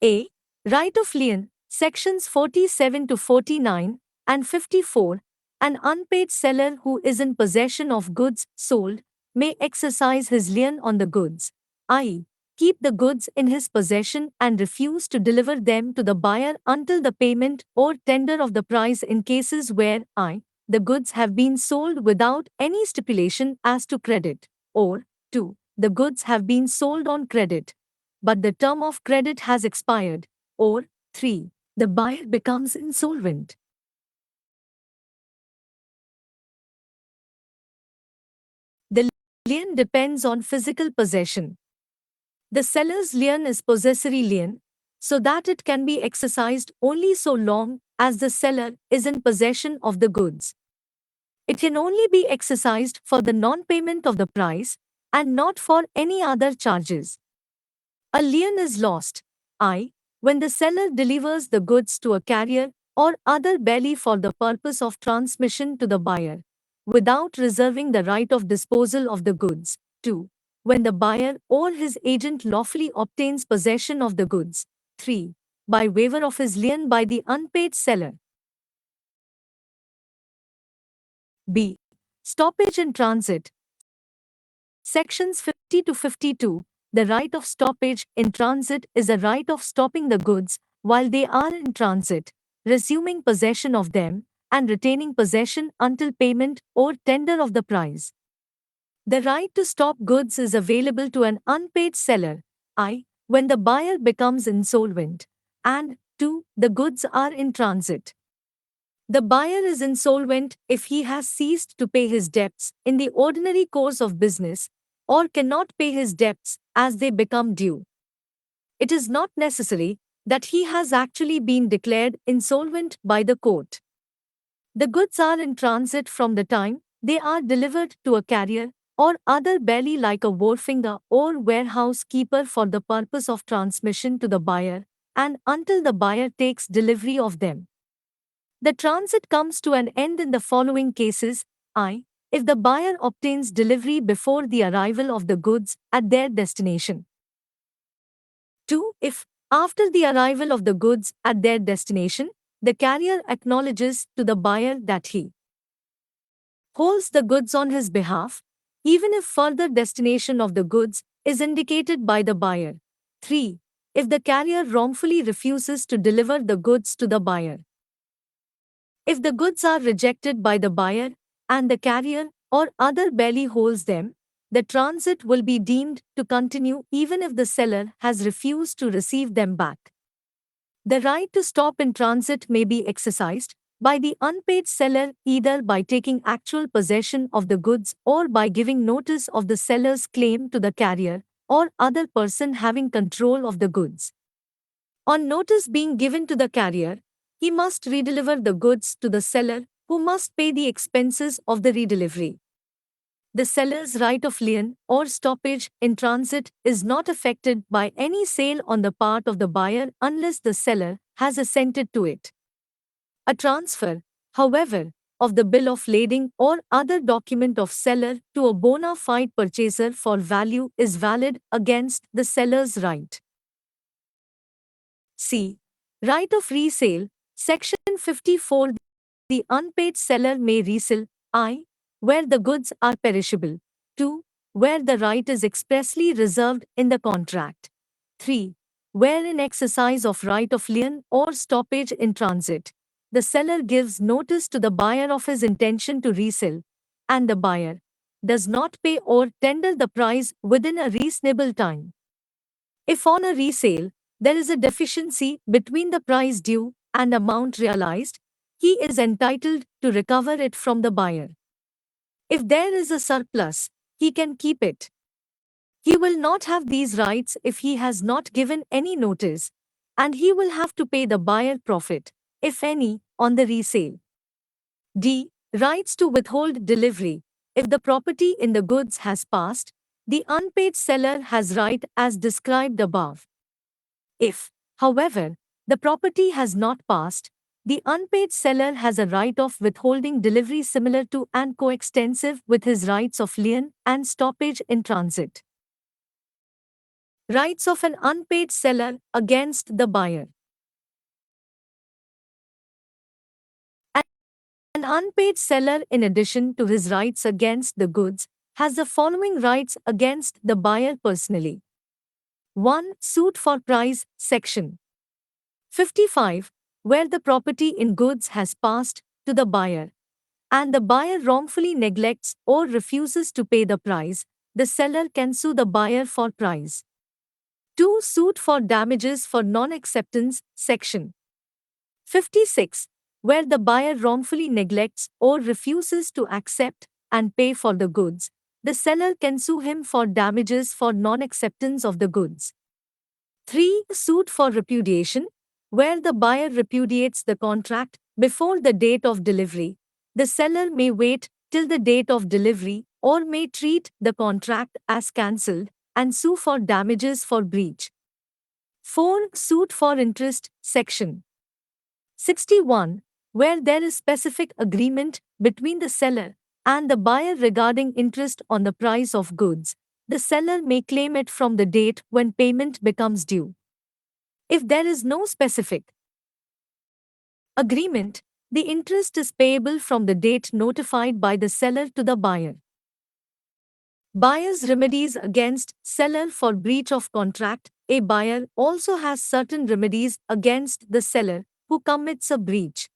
A. Right of lien, Sections 47 to 49 and 54. An unpaid seller who is in possession of goods sold may exercise his lien on the goods, i.e., keep the goods in his possession and refuse to deliver them to the buyer until the payment or tender of the price in cases where I. The goods have been sold without any stipulation as to credit, or 2. The goods have been sold on credit, but the term of credit has expired, or 3. The buyer becomes insolvent. The lien depends on physical possession. The seller's lien is possessory lien, so that it can be exercised only so long as the seller is in possession of the goods. It can only be exercised for the non-payment of the price and not for any other charges. A lien is lost, I, when the seller delivers the goods to a carrier or other belly for the purpose of transmission to the buyer, without reserving the right of disposal of the goods. 2. When the buyer or his agent lawfully obtains possession of the goods. 3. By waiver of his lien by the unpaid seller. B. Stoppage in transit. Sections 50 to 52. The right of stoppage in transit is a right of stopping the goods while they are in transit, resuming possession of them, and retaining possession until payment or tender of the price. The right to stop goods is available to an unpaid seller, I, when the buyer becomes insolvent, and 2, the goods are in transit. The buyer is insolvent if he has ceased to pay his debts in the ordinary course of business or cannot pay his debts as they become due. It is not necessary that he has actually been declared insolvent by the court. The goods are in transit from the time they are delivered to a carrier or other belly like a wharfinger or warehouse keeper for the purpose of transmission to the buyer and until the buyer takes delivery of them. The transit comes to an end in the following cases. I. If the buyer obtains delivery before the arrival of the goods at their destination. 2. If, after the arrival of the goods at their destination, the carrier acknowledges to the buyer that he holds the goods on his behalf, even if further destination of the goods is indicated by the buyer. 3. If the carrier wrongfully refuses to deliver the goods to the buyer. If the goods are rejected by the buyer and the carrier or other belly holds them, the transit will be deemed to continue even if the seller has refused to receive them back. The right to stop in transit may be exercised by the unpaid seller either by taking actual possession of the goods or by giving notice of the seller's claim to the carrier or other person having control of the goods. On notice being given to the carrier, he must redeliver the goods to the seller, who must pay the expenses of the redelivery. The seller's right of lien or stoppage in transit is not affected by any sale on the part of the buyer unless the seller has assented to it. A transfer, however, of the bill of lading or other document of seller to a bona fide purchaser for value is valid against the seller's right. C. Right of resale. Section 54. The unpaid seller may resell I. Where the goods are perishable. 2. Where the right is expressly reserved in the contract. 3. Where in exercise of right of lien or stoppage in transit, the seller gives notice to the buyer of his intention to resell, and the buyer does not pay or tender the price within a reasonable time. If on a resale, there is a deficiency between the price due and amount realized, he is entitled to recover it from the buyer. If there is a surplus, he can keep it. He will not have these rights if he has not given any notice, and he will have to pay the buyer profit, if any, on the resale. D. Rights to withhold delivery. If the property in the goods has passed, the unpaid seller has right as described above. If, however, the property has not passed, the unpaid seller has a right of withholding delivery similar to and coextensive with his rights of lien and stoppage in transit. Rights of an unpaid seller against the buyer. An unpaid seller, in addition to his rights against the goods, has the following rights against the buyer personally. 1. Suit for price, section 55, where the property in goods has passed to the buyer, and the buyer wrongfully neglects or refuses to pay the price, the seller can sue the buyer for price. 2. Suit for damages for non-acceptance, section 56, where the buyer wrongfully neglects or refuses to accept and pay for the goods, the seller can sue him for damages for non-acceptance of the goods. 3. Suit for repudiation, where the buyer repudiates the contract before the date of delivery. The seller may wait till the date of delivery or may treat the contract as cancelled and sue for damages for breach. 4. Suit for interest, section 61, where there is specific agreement between the seller and the buyer regarding interest on the price of goods. The seller may claim it from the date when payment becomes due. If there is no specific agreement, The interest is payable from the date notified by the seller to the buyer. Buyer's remedies against seller for breach of contract. A buyer also has certain remedies against the seller who commits a breach.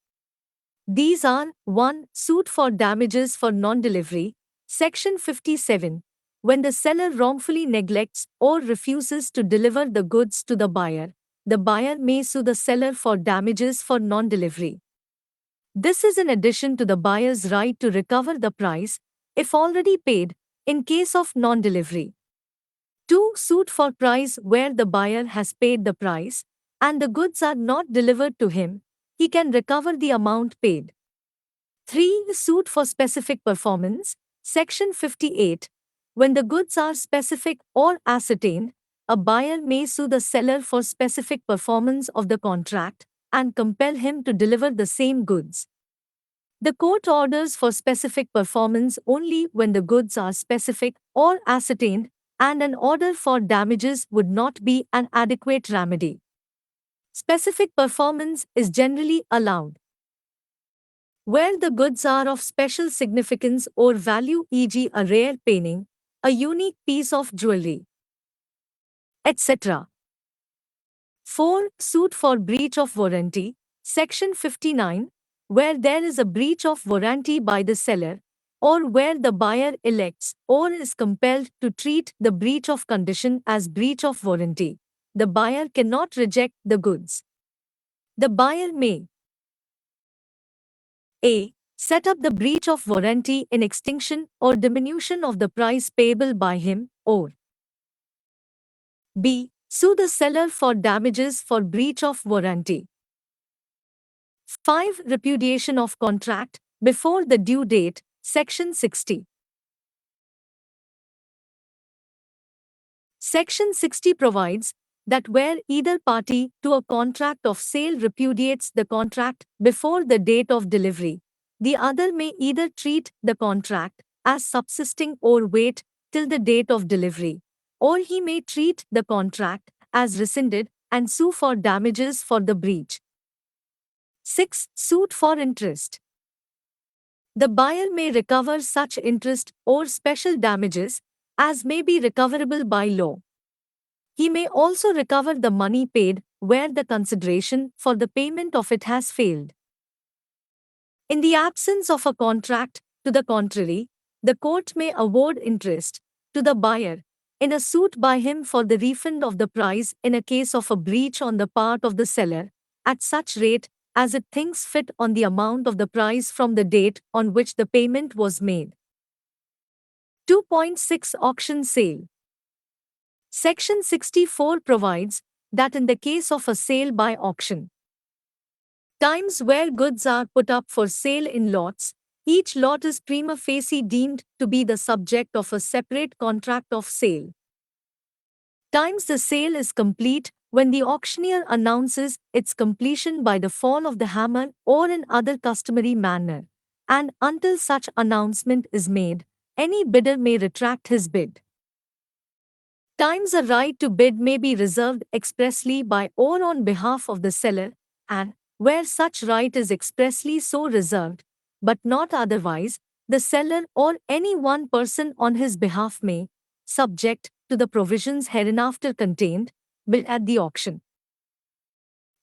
These are 1. Suit for damages for non-delivery. Section 57. When the seller wrongfully neglects or refuses to deliver the goods to the buyer may sue the seller for damages for non-delivery. This is in addition to the buyer's right to recover the price, if already paid, in case of non-delivery. 2. Suit for price where the buyer has paid the price and the goods are not delivered to him, he can recover the amount paid. 3. Suit for specific performance. Section 58. When the goods are specific or ascertained, a buyer may sue the seller for specific performance of the contract and compel him to deliver the same goods. The court orders for specific performance only when the goods are specific or ascertained, and an order for damages would not be an adequate remedy. Specific performance is generally allowed where the goods are of special significance or value, e.g., a rare painting, a unique piece of jewelry, etc. 4. Suit for breach of warranty. Section 59. Where there is a breach of warranty by the seller, or where the buyer elects or is compelled to treat the breach of condition as breach of warranty, the buyer cannot reject the goods. The buyer may a. Set up the breach of warranty in extinction or diminution of the price payable by him, or b. Sue the seller for damages for breach of warranty. 5. Repudiation of contract before the due date. Section 60. Section 60 provides that where either party to a contract of sale repudiates the contract before the date of delivery, the other may either treat the contract as subsisting or wait till the date of delivery, or he may treat the contract as rescinded and sue for damages for the breach. 6. Suit for interest. The buyer may recover such interest or special damages as may be recoverable by law. He may also recover the money paid where the consideration for the payment of it has failed. In the absence of a contract, to the contrary, the court may award interest to the buyer in a suit by him for the refund of the price in a case of a breach on the part of the seller, at such rate as it thinks fit on the amount of the price from the date on which the payment was made. 2.6 Auction Sale. Section 64 provides that in the case of a sale by auction, times where goods are put up for sale in lots, each lot is prima facie deemed to be the subject of a separate contract of sale. Times the sale is complete when the auctioneer announces its completion by the fall of the hammer or in other customary manner, and until such announcement is made, any bidder may retract his bid. Times a right to bid may be reserved expressly by or on behalf of the seller, and, where such right is expressly so reserved, but not otherwise, the seller or any one person on his behalf may, subject to the provisions hereinafter contained, bid at the auction.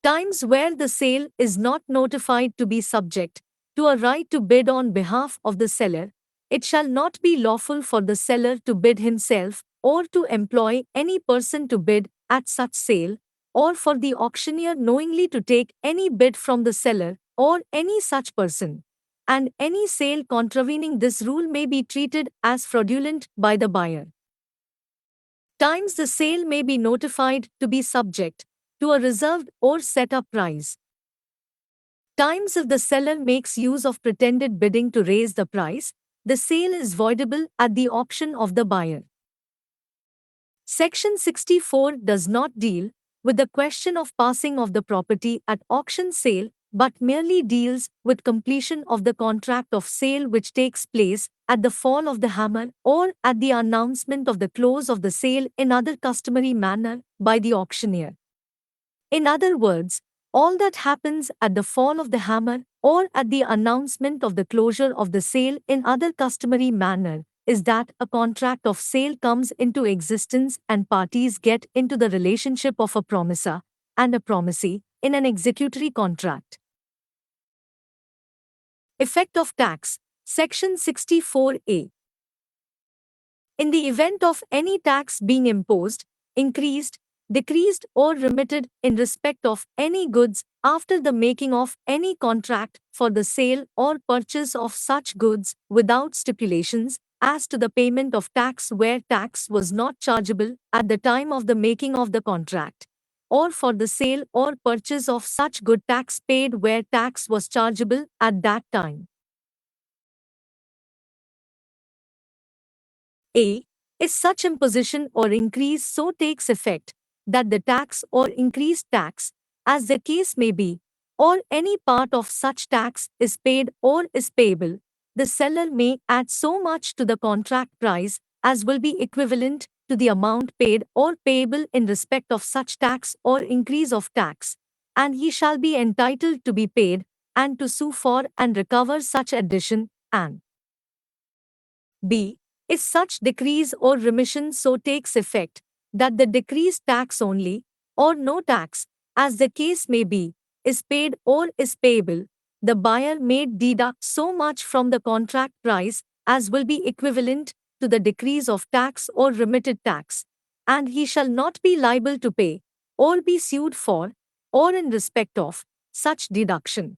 Times where the sale is not notified to be subject to a right to bid on behalf of the seller, it shall not be lawful for the seller to bid himself or to employ any person to bid at such sale, or for the auctioneer knowingly to take any bid from the seller or any such person. And any sale contravening this rule may be treated as fraudulent by the buyer. Times the sale may be notified to be subject to a reserved or set up price. Times if the seller makes use of pretended bidding to raise the price, the sale is voidable at the option of the buyer. Section 64 does not deal with the question of passing of the property at auction sale, but merely deals with completion of the contract of sale which takes place at the fall of the hammer or at the announcement of the close of the sale in other customary manner by the auctioneer. In other words, all that happens at the fall of the hammer or at the announcement of the closure of the sale in other customary manner, is that a contract of sale comes into existence and parties get into the relationship of a promisor and a promisee in an executory contract. Effect of tax. Section 64A. In the event of any tax being imposed, increased, decreased, or remitted in respect of any goods after the making of any contract for the sale or purchase of such goods without stipulations as to the payment of tax where tax was not chargeable at the time of the making of the contract, or for the sale or purchase of such good tax paid where tax was chargeable at that time. A. If such imposition or increase so takes effect that the tax or increased tax, as the case may be, or any part of such tax is paid or is payable, the seller may add so much to the contract price as will be equivalent to the amount paid or payable in respect of such tax or increase of tax, and he shall be entitled to be paid and to sue for and recover such addition, and B. If such decrease or remission so takes effect, that the decreased tax only, or no tax, as the case may be, is paid or is payable, the buyer may deduct so much from the contract price as will be equivalent to the decrease of tax or remitted tax, and he shall not be liable to pay, or be sued for, or in respect of, such deduction.